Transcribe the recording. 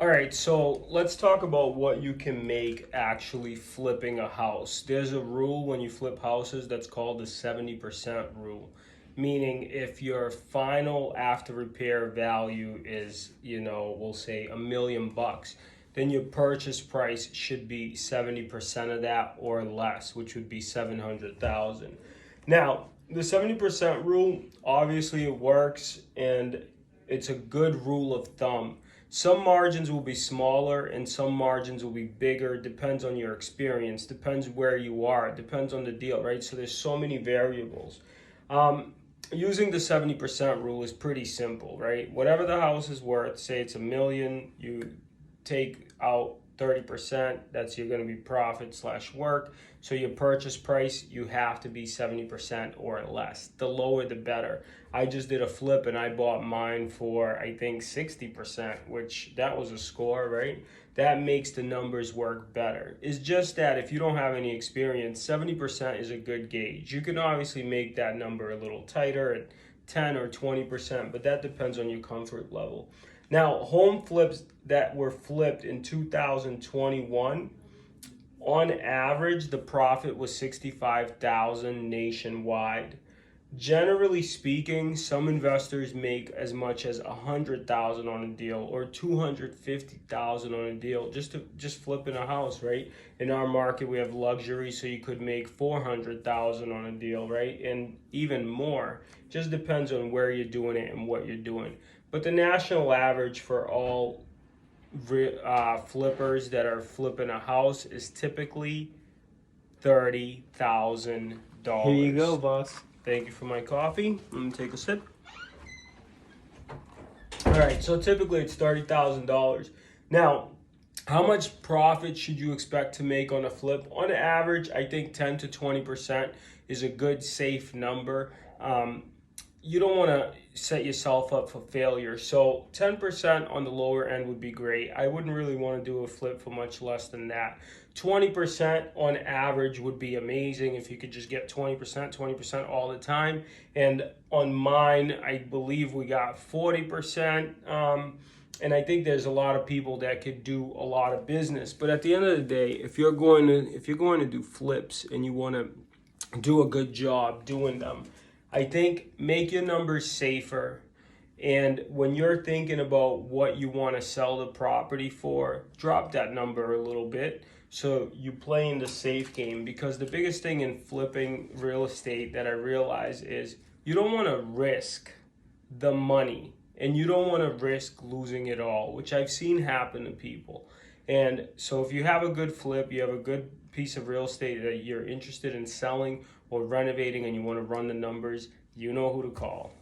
All right, so let's talk about what you can make actually flipping a house. There's a rule when you flip houses that's called the 70% rule, meaning if your final after repair value is, we'll say $1 million, then your purchase price should be 70% of that or less, which would be 700,000. Now, the 70% rule, obviously it works and it's a good rule of thumb. Some margins will be smaller and some margins will be bigger. Depends on your experience, depends where you are, depends on the deal, right? So there's so many variables. Using the 70% rule is pretty simple, right? Whatever the house is worth, say it's $1 million, you take out 30%, that's you're going to be profit slash work. So your purchase price, you have to be 70% or less. The lower the better. I just did a flip and I bought mine for I think 60%, which that was a score, right? That makes the numbers work better. It's just that if you don't have any experience, 70% is a good gauge. You can obviously make that number a little tighter at 10 or 20%, but that depends on your comfort level. Now, home flips that were flipped in 2021, on average, the profit was 65,000 nationwide. Generally speaking, some investors make as much as 100,000 on a deal or 250,000 on a deal just flipping a house, right? In our market, we have luxury, so you could make 400,000 on a deal, right? And even more. Just depends on where you're doing it and what you're doing. But the national average for all flippers that are flipping a house is typically $30,000. Here you go, boss. Thank you for my coffee. Let me take a sip. All right, so typically it's $30,000. Now, how much profit should you expect to make on a flip? On average, I think 10 to 20% is a good safe number. You don't want to set yourself up for failure. So 10% on the lower end would be great. I wouldn't really want to do a flip for much less than that. 20% on average would be amazing if you could just get 20% all the time. And on mine, I believe we got 40%. And I think there's a lot of people that could do a lot of business. But at the end of the day, if you're going to do flips and you want to do a good job doing them, I think make your numbers safer. And when you're thinking about what you want to sell the property for, drop that number a little bit so you play in the safe game. Because the biggest thing in flipping real estate that I realize is you don't want to risk the money and you don't want to risk losing it all, which I've seen happen to people. And so if you have a good flip, you have a good piece of real estate that you're interested in selling or renovating and you want to run the numbers, you know who to call.